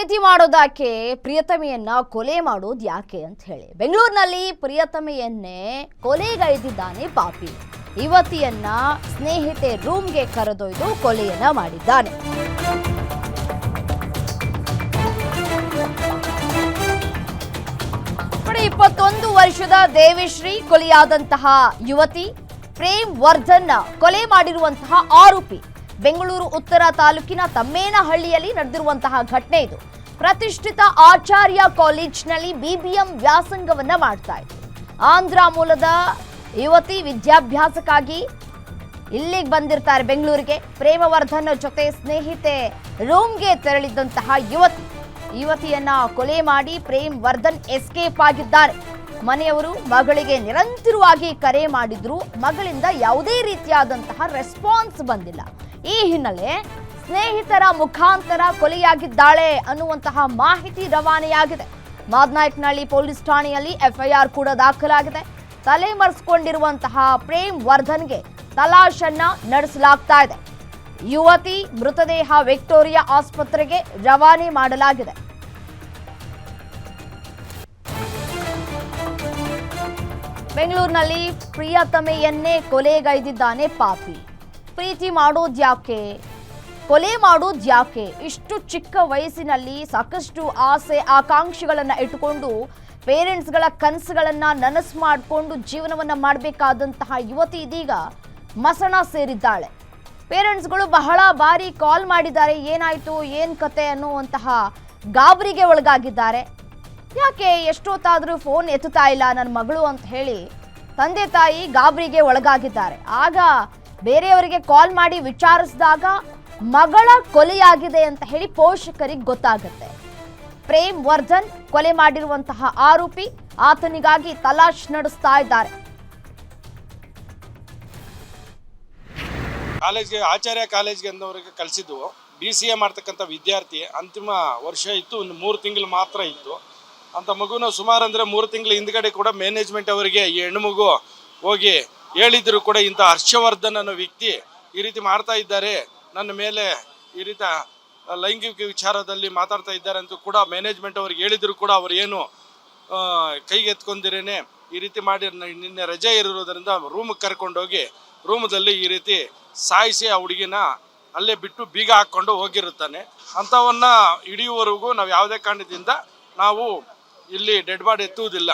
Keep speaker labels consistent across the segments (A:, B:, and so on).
A: ಪ್ರೀತಿ ಮಾಡೋದಾಕೆ ಪ್ರಿಯತಮೆಯನ್ನ ಕೊಲೆ ಮಾಡೋದು ಯಾಕೆ ಅಂತ ಹೇಳಿ ಬೆಂಗಳೂರಿನಲ್ಲಿ ಪ್ರಿಯತಮೆಯನ್ನೇ ಕೊಲೆಗೈದಿದ್ದಾನೆ ಪಾಪಿ. ಯುವತಿಯನ್ನ ಸ್ನೇಹಿತೆ ರೂಮ್ಗೆ ಕರೆದೊಯ್ದು ಕೊಲೆಯನ್ನ ಮಾಡಿದ್ದಾನೆ. ನೋಡಿ, 21 ವರ್ಷದ ದೇವಿಶ್ರೀ ಕೊಲೆಯಾದಂತಹ ಯುವತಿ ಪ್ರೇಮ್ ವರ್ಧನ್ ಕೊಲೆ ಮಾಡಿರುವಂತಹ ಆರೋಪಿ. ಬೆಂಗಳೂರು ಉತ್ತರ ತಾಲೂಕಿನ ತಮ್ಮೇನಹಳ್ಳಿಯಲ್ಲಿ ನಡೆದಿರುವಂತಹ ಘಟನೆ ಇದು. ಪ್ರತಿಷ್ಠಿತ ಆಚಾರ್ಯ ಕಾಲೇಜಿನಲ್ಲಿ ಬಿಬಿಎಂ ವ್ಯಾಸಂಗವನ್ನ ಮಾಡ್ತಾ ಇತ್ತು. ಆಂಧ್ರ ಮೂಲದ ಯುವತಿ ವಿದ್ಯಾಭ್ಯಾಸಕ್ಕಾಗಿ ಇಲ್ಲಿಗೆ ಬಂದಿರ್ತಾರೆ ಬೆಂಗಳೂರಿಗೆ. ಪ್ರೇಮವರ್ಧನ್ ಜೊತೆ ಸ್ನೇಹಿತೆ ರೂಮ್ಗೆ ತೆರಳಿದ್ದಂತಹ ಯುವತಿಯನ್ನ ಕೊಲೆ ಮಾಡಿ ಪ್ರೇಮ್ ವರ್ಧನ್ ಎಸ್ಕೇಪ್ ಆಗಿದ್ದಾರೆ. ಮನೆಯವರು ಮಗಳಿಗೆ ನಿರಂತರವಾಗಿ ಕರೆ ಮಾಡಿದ್ರು, ಮಗಳಿಂದ ಯಾವುದೇ ರೀತಿಯಾದಂತಹ ರೆಸ್ಪಾನ್ಸ್ ಬಂದಿಲ್ಲ. ಈ ಹಿನ್ನೆಲೆ ಸ್ನೇಹಿತರ ಮುಖಾಂತರ ಕೊಲೆಯಾಗಿದ್ದಾಳೆ ಅನ್ನುವಂತಹ ಮಾಹಿತಿ ರವಾನೆಯಾಗಿದೆ. ಮಾದನಾಯಕನಹಳ್ಳಿ ಪೊಲೀಸ್ ಠಾಣೆಯಲ್ಲಿ ಎಫ್ಐಆರ್ ಕೂಡ ದಾಖಲಾಗಿದೆ. ತಲೆಮರೆಸಿಕೊಂಡಿರುವಂತಹ ಪ್ರೇಮ್ ವರ್ಧನ್ಗೆ ತಲಾಶನ್ನ ನಡೆಸಲಾಗ್ತಾ ಇದೆ. ಯುವತಿ ಮೃತದೇಹ ವಿಕ್ಟೋರಿಯಾ ಆಸ್ಪತ್ರೆಗೆ ರವಾನೆ ಮಾಡಲಾಗಿದೆ. ಬೆಂಗಳೂರಿನಲ್ಲಿ ಪ್ರಿಯತಮೆಯನ್ನೇ ಕೊಲೆಗೈದಿದ್ದಾನೆ ಪಾಪಿ. ಪ್ರೀತಿ ಮಾಡೋದ್ಯಾಕೆ, ಕೊಲೆ ಮಾಡೋದ್ಯಾಕೆ? ಇಷ್ಟು ಚಿಕ್ಕ ವಯಸ್ಸಿನಲ್ಲಿ ಸಾಕಷ್ಟು ಆಸೆ ಆಕಾಂಕ್ಷೆಗಳನ್ನು ಇಟ್ಟುಕೊಂಡು ಪೇರೆಂಟ್ಸ್ಗಳ ಕನಸುಗಳನ್ನು ನನಸು ಮಾಡಿಕೊಂಡು ಜೀವನವನ್ನು ಮಾಡಬೇಕಾದಂತಹ ಯುವತಿ ಇದೀಗ ಮಸಣ ಸೇರಿದ್ದಾಳೆ. ಪೇರೆಂಟ್ಸ್ಗಳು ಬಹಳ ಬಾರಿ ಕಾಲ್ ಮಾಡಿದ್ದಾರೆ, ಏನಾಯಿತು ಏನು ಕತೆ ಅನ್ನುವಂತಹ ಗಾಬರಿಗೆ ಒಳಗಾಗಿದ್ದಾರೆ. ಯಾಕೆ ಎಷ್ಟೊತ್ತಾದರೂ ಫೋನ್ ಎತ್ತುತ್ತಾ ಇಲ್ಲ ನನ್ನ ಮಗಳು ಅಂತ ಹೇಳಿ ತಂದೆ ತಾಯಿ ಗಾಬರಿಗೆ ಒಳಗಾಗಿದ್ದಾರೆ. ಆಗ ಬೇರೆಯವರಿಗೆ ಕಾಲ್ ಮಾಡಿ ವಿಚಾರಿಸಿದಾಗ ಮಗಳ ಕೊಲೆಯಾಗಿದೆ ಅಂತ ಹೇಳಿ ಪೋಷಕರಿಗೆ ಗೊತ್ತಾಗುತ್ತೆ. ಪ್ರೇಮ್ ವರ್ಧನ್ ಕೊಲೆ ಮಾಡಿರುವಂತಹ ಆರೋಪಿ, ಆತನಿಗಾಗಿ ತಲಾಶ್ ನಡೆಸ್ತಾ ಇದ್ದಾರೆ.
B: ಆಚಾರ್ಯ ಕಾಲೇಜ್ಗೆ ಅಂದವರಿಗೆ ಕಳಿಸಿದ್ವು. BCA ಮಾಡ್ತಕ್ಕಂಥ ವಿದ್ಯಾರ್ಥಿ, ಅಂತಿಮ ವರ್ಷ ಇತ್ತು, ಒಂದು 3 ತಿಂಗಳು ಮಾತ್ರ ಇತ್ತು ಅಂತ ಮಗುನ ಸುಮಾರು ಅಂದರೆ 3 ತಿಂಗಳ ಹಿಂದ್ಗಡೆ ಕೂಡ ಮ್ಯಾನೇಜ್ಮೆಂಟ್ ಅವರಿಗೆ ಈ ಹೆಣ್ಣು ಮಗು ಹೋಗಿ ಹೇಳಿದ್ರು ಕೂಡ ಇಂಥ ಹರ್ಷವರ್ಧನ್ ಅನ್ನೋ ವ್ಯಕ್ತಿ ಈ ರೀತಿ ಮಾಡ್ತಾ ಇದ್ದಾರೆ, ನನ್ನ ಮೇಲೆ ಈ ರೀತಿ ಲೈಂಗಿಕ ವಿಚಾರದಲ್ಲಿ ಮಾತಾಡ್ತಾ ಇದ್ದಾರೆ ಅಂತ ಕೂಡ ಮ್ಯಾನೇಜ್ಮೆಂಟ್ ಅವ್ರಿಗೆ ಹೇಳಿದ್ರು ಕೂಡ ಅವರು ಏನು ಕೈಗೆ ಎತ್ಕೊಂಡಿರೇನೆ ಈ ರೀತಿ ಮಾಡಿ ನಿನ್ನೆ ರಜೆ ಇರೋದ್ರಿಂದ ರೂಮ್ಗೆ ಕರ್ಕೊಂಡೋಗಿ ರೂಮದಲ್ಲಿ ಈ ರೀತಿ ಸಾಯಿಸಿ ಆ ಹುಡುಗಿನ ಅಲ್ಲೇ ಬಿಟ್ಟು ಬೀಗ ಹಾಕ್ಕೊಂಡು ಹೋಗಿರುತ್ತಾನೆ. ಅಂಥವನ್ನ ಹಿಡಿಯುವವರೆಗೂ ನಾವು ಯಾವುದೇ ಕಾರಣದಿಂದ ನಾವು ಇಲ್ಲಿ ಡೆಡ್ ಬಾಡಿ ಎತ್ತುವುದಿಲ್ಲ.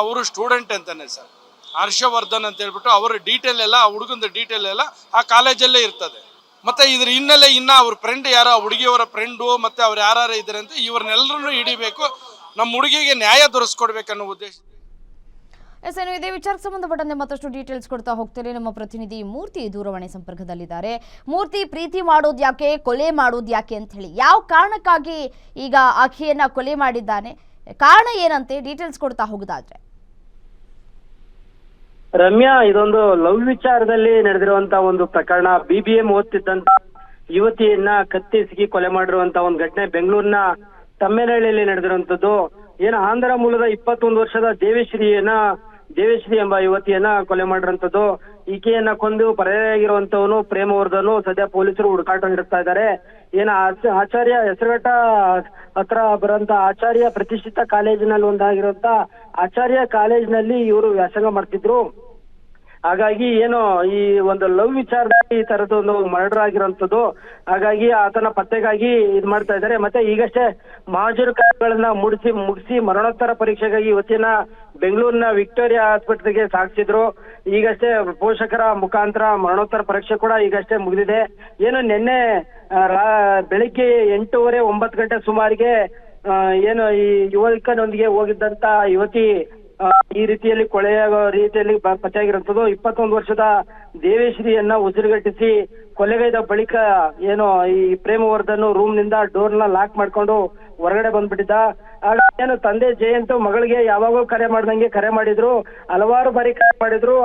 B: ಅವರು ಸ್ಟೂಡೆಂಟ್ ಅಂತಾನೆ ಸರ್, ಹರ್ಷವರ್ಧನ್ ಅಂತ ಹೇಳ್ಬಿಟ್ಟು ಅವರ ಡೀಟೇಲ್ ಎಲ್ಲ, ಹುಡುಗನ ಡೀಟೇಲ್ ಎಲ್ಲ ಆ ಕಾಲೇಜಲ್ಲೇ ಇರ್ತದೆ. ಮತ್ತೆ ಇದ್ರ ಹಿನ್ನೆಲೆ ಇನ್ನ ಅವ್ರ ಫ್ರೆಂಡ್ ಯಾರೋ, ಹುಡುಗಿಯವರ ಫ್ರೆಂಡು ಮತ್ತೆ ಅವ್ರು ಯಾರು ಇದ್ದಾರೆ ಅಂತ ಇವ್ರನ್ನೆಲ್ಲರನ್ನು ಹಿಡಿಬೇಕು, ನಮ್ಮ ಹುಡುಗಿಗೆ ನ್ಯಾಯ ದೊರಕಿಸ್ಕೊಡ್ಬೇಕನ್ನೋ ಉದ್ದೇಶ.
A: ಇದೇ ವಿಚಾರಕ್ಕೆ ಸಂಬಂಧಪಟ್ಟಂತೆ ಮತ್ತಷ್ಟು ಡೀಟೇಲ್ಸ್ ಕೊಡ್ತಾ ಹೋಗ್ತೇನೆ. ನಮ್ಮ ಪ್ರತಿನಿಧಿ ಮೂರ್ತಿ ದೂರವಾಣಿ ಸಂಪರ್ಕದಲ್ಲಿದ್ದಾರೆ. ಮೂರ್ತಿ, ಪ್ರೀತಿ ಮಾಡೋದು ಯಾಕೆ, ಕೊಲೆ ಮಾಡೋದು ಯಾಕೆ ಅಂತ ಹೇಳಿ ಯಾವ ಕಾರಣಕ್ಕಾಗಿ ಈಗ ಆಕೆಯನ್ನ ಕೊಲೆ ಮಾಡಿದ್ದಾನೆ, ಕಾರಣ ಏನಂತೆ ಡೀಟೇಲ್ಸ್ ಕೊಡ್ತಾ ಹೋಗೋದಾದ್ರೆ?
C: ರಮ್ಯಾ, ಇದೊಂದು ಲವ್ ವಿಚಾರದಲ್ಲಿ ನಡೆದಿರುವಂತ ಒಂದು ಪ್ರಕರಣ. BBM ಓದ್ತಿದ್ದಂತ ಯುವತಿಯನ್ನ ಕತ್ತಿಸಿಗಿ ಕೊಲೆ ಮಾಡಿರುವಂತ ಒಂದು ಘಟನೆ ಬೆಂಗಳೂರಿನ ತಮ್ಮೇನಹಳ್ಳಿಯಲ್ಲಿ ನಡೆದಿರುವಂತದ್ದು. ಆಂಧ್ರ ಮೂಲದ 21 ವರ್ಷದ ದೇವಿಶ್ರೀ ಎಂಬ ಯುವತಿಯನ್ನ ಕೊಲೆ ಮಾಡಿರುವಂತದ್ದು. ಈಕೆಯನ್ನ ಕೊಂದು ಪರಾರಿಯಾಗಿರುವಂತವನು ಪ್ರೇಮವರ್ಧನು ಸದ್ಯ ಪೊಲೀಸರು ಹುಡುಕಾಟ ನಡೆಸ್ತಾ ಇದ್ದಾರೆ. ಆಚಾರ್ಯ ಹೆಸರುಘಟ್ಟ ಹತ್ರ ಬರುವಂತ ಆಚಾರ್ಯ ಪ್ರತಿಷ್ಠಿತ ಕಾಲೇಜಿನಲ್ಲಿ ಒಂದಾಗಿರುವಂತ ಆಚಾರ್ಯ ಕಾಲೇಜಿನಲ್ಲಿ ಇವರು ವ್ಯಾಸಂಗ ಮಾಡ್ತಿದ್ರು. ಹಾಗಾಗಿ ಈ ಒಂದು ಲವ್ ವಿಚಾರದಲ್ಲಿ ಈ ತರದೊಂದು ಮರ್ಡರ್ ಆಗಿರುವಂತದ್ದು. ಹಾಗಾಗಿ ಆತನ ಪತ್ತೆಗಾಗಿ ಇದು ಮಾಡ್ತಾ ಇದ್ದಾರೆ. ಮತ್ತೆ ಈಗಷ್ಟೇ ಮಾಜರುಗಳನ್ನ ಮುಗಿಸಿ ಮರಣೋತ್ತರ ಪರೀಕ್ಷೆಗಾಗಿ ಯುವತಿಯನ್ನ ಬೆಂಗಳೂರಿನ ವಿಕ್ಟೋರಿಯಾ ಆಸ್ಪತ್ರೆಗೆ ಸಾಗಿಸಿದ್ರು. ಈಗಷ್ಟೇ ಪೋಷಕರ ಮುಖಾಂತರ ಮರಣೋತ್ತರ ಪರೀಕ್ಷೆ ಕೂಡ ಈಗಷ್ಟೇ ಮುಗಿದಿದೆ. ನಿನ್ನೆ ಬೆಳಿಗ್ಗೆ 8:30 9 ಗಂಟೆ ಸುಮಾರಿಗೆ ಈ ಯುವಕನೊಂದಿಗೆ ಹೋಗಿದ್ದಂತ ಯುವತಿ ಈ ರೀತಿಯಲ್ಲಿ ಕೊಲೆಯಾಗೋ ರೀತಿಯಲ್ಲಿ ಪತ್ತೆಯಾಗಿರುವಂತದ್ದು. 21 ವರ್ಷದ ದೇವಿಶ್ರೀಯನ್ನ ಉಸಿರುಗಟ್ಟಿಸಿ ಕೊಲೆಗೈದ ಬಳಿಕ ಈ ಪ್ರೇಮವರ್ಧನ್ ರೂಮ್ ನಿಂದ ಡೋರ್ನ ಲಾಕ್ ಮಾಡ್ಕೊಂಡು ಹೊರಗಡೆ ಬಂದ್ಬಿಟ್ಟಿದ್ದ. ಆಗ ತಂದೆ ಜಯಂತ್ ಮಗಳಿಗೆ ಯಾವಾಗಲೂ ಕರೆ ಮಾಡಿದ್ರು, ಹಲವಾರು ಬಾರಿ ಕರೆ ಮಾಡಿದ್ರು.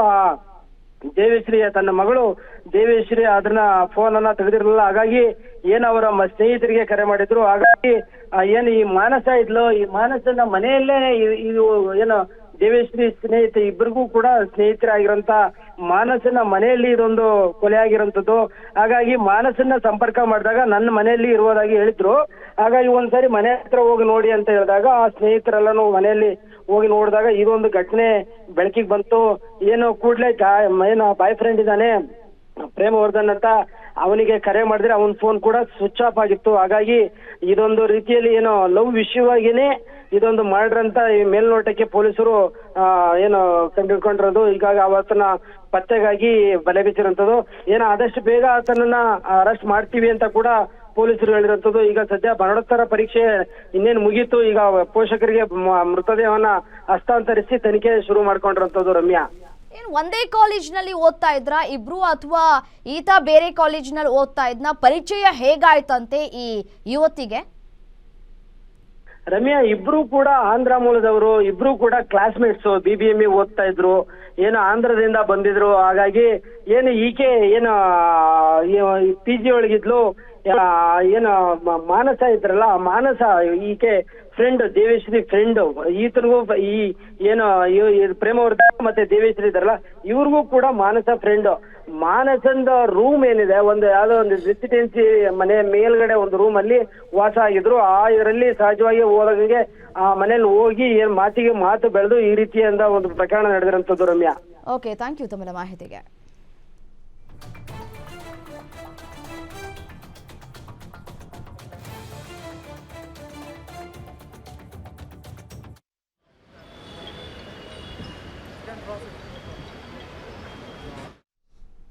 C: ದೇವಿಶ್ರೀ, ತನ್ನ ಮಗಳು ದೇವಿಶ್ರೀ ಅದನ್ನ ಫೋನ್ ಅನ್ನ ತೆಗೆದಿರಲಿಲ್ಲ. ಹಾಗಾಗಿ ಅವರ ಸ್ನೇಹಿತರಿಗೆ ಕರೆ ಮಾಡಿದ್ರು. ಹಾಗಾಗಿ ಈ ಮಾನಸ ಇದ್ಲು, ಈ ಮಾನಸನ ಮನೆಯಲ್ಲೇ ಇದು ದೇವೇಶ್ರೀ ಸ್ನೇಹಿತ ಇಬ್ಬರಿಗೂ ಕೂಡ ಸ್ನೇಹಿತರಾಗಿರೋಂತ ಮಾನಸನ ಮನೆಯಲ್ಲಿ ಇದೊಂದು ಕೊಲೆ ಆಗಿರೋಂಥದ್ದು. ಹಾಗಾಗಿ ಮಾನಸನ್ನ ಸಂಪರ್ಕ ಮಾಡಿದಾಗ ನನ್ನ ಮನೆಯಲ್ಲಿ ಇರುವುದಾಗಿ ಹೇಳಿದ್ರು. ಹಾಗಾಗಿ ಒಂದ್ಸರಿ ಮನೆ ಹತ್ರ ಹೋಗಿ ನೋಡಿ ಅಂತ ಹೇಳಿದಾಗ ಆ ಸ್ನೇಹಿತರೆಲ್ಲನೂ ಮನೆಯಲ್ಲಿ ಹೋಗಿ ನೋಡಿದಾಗ ಇದೊಂದು ಘಟನೆ ಬೆಳಕಿಗೆ ಬಂತು. ಏನು ಕೂಡ್ಲೆ ಏನು ಬಾಯ್ ಫ್ರೆಂಡ್ ಇದ್ದಾನೆ ಪ್ರೇಮವರ್ಧನ್ ಅಂತ, ಅವನಿಗೆ ಕರೆ ಮಾಡಿದ್ರೆ ಅವನ ಫೋನ್ ಕೂಡ ಸ್ವಿಚ್ ಆಫ್ ಆಗಿತ್ತು. ಹಾಗಾಗಿ ಇದೊಂದು ರೀತಿಯಲ್ಲಿ ಏನೋ ಲವ್ ವಿಷಯವಾಗಿನೇ ಇದೊಂದು ಮರ್ಡರ್ ಅಂತ ಈ ಮೇಲ್ನೋಟಕ್ಕೆ ಪೊಲೀಸರು ಏನು ಕಂಡುಕೊಂಡಿರೋದು. ಹೀಗಾಗಿ ಆತನ ಪತ್ತೆಗಾಗಿ ಬಲೆ ಬೀಸಿರೋಂಥದ್ದು. ಏನೋ ಆದಷ್ಟು ಬೇಗ ಆತನನ್ನ ಅರೆಸ್ಟ್ ಮಾಡ್ತೀವಿ ಅಂತ ಕೂಡ ಪೊಲೀಸರು ಹೇಳಿರೋಂಥದ್ದು. ಈಗ ಸದ್ಯ ಮರಣೋತ್ತರ ಪರೀಕ್ಷೆ ಇನ್ನೇನು ಮುಗೀತು. ಈಗ ಪೋಷಕರಿಗೆ ಮೃತದೇಹವನ್ನ ಹಸ್ತಾಂತರಿಸಿ ತನಿಖೆ ಶುರು ಮಾಡ್ಕೊಂಡಿರೋಂಥದ್ದು. ರಮ್ಯಾ,
A: ಏನು ಒಂದೇ ಕಾಲೇಜ್ನಲ್ಲಿ ಓದ್ತಾ ಇದ್ರಾ ಇಬ್ರು, ಅಥವಾ ಈತ ಬೇರೆ ಕಾಲೇಜ್ನಲ್ಲಿ ಓದ್ತಾ ಇದ್ನ? ಪರಿಚಯ ಹೇಗಾಯ್ತಂತೆ ಈ ಯುವತಿಗೆ?
C: ರಮ್ಯಾ, ಇಬ್ರು ಕೂಡ ಆಂಧ್ರ ಮೂಲದವರು, ಇಬ್ರು ಕೂಡ ಕ್ಲಾಸ್ಮೇಟ್ಸ್, BBME ಓದ್ತಾ ಇದ್ರು. ಏನು ಆಂಧ್ರದಿಂದ ಬಂದಿದ್ರು. ಹಾಗಾಗಿ ಏನು ಈಕೆ ಏನು PG ಒಳಗಿದ್ಲು. ಏನು ಮಾನಸ ಇದ್ರಲ್ಲ, ಮಾನಸ ಈಕೆ ಫ್ರೆಂಡ್, ದೇವೇಶ್ರೀ ಫ್ರೆಂಡ್. ಈತನಿಗೂ ಈ ಏನು ಪ್ರೇಮವರ್ಧನ್ ಮತ್ತೆ ದೇವೇಶ್ರೀ ಇದ್ರಲ್ಲ, ಇವ್ರಿಗೂ ಕೂಡ ಮಾನಸ ಫ್ರೆಂಡ್. ಮಾನಸಂದ ರೂಮ್ ಏನಿದೆ, ಒಂದು ಯಾವ್ದೋ ಒಂದು ರೆಸಿಡೆನ್ಸಿ ಮನೆ ಮೇಲ್ಗಡೆ ಒಂದು ರೂಮ್ ಅಲ್ಲಿ ವಾಸ ಆಗಿದ್ರು. ಇದರಲ್ಲಿ ಸಹಜವಾಗಿ ಹೋದಾಗೆ ಆ ಮನೇಲಿ ಹೋಗಿ ಏನ್ ಮಾತಿಗೆ ಮಾತು ಬೆಳೆದು ಈ ರೀತಿಯಿಂದ ಒಂದು ಪ್ರಕರಣ ನಡೆದಿರುವಂತದ್ದು. ರಮ್ಯಾ,
A: ಓಕೆ, ಥ್ಯಾಂಕ್ ಯು ತಮ್ಮ ಮಾಹಿತಿಗೆ.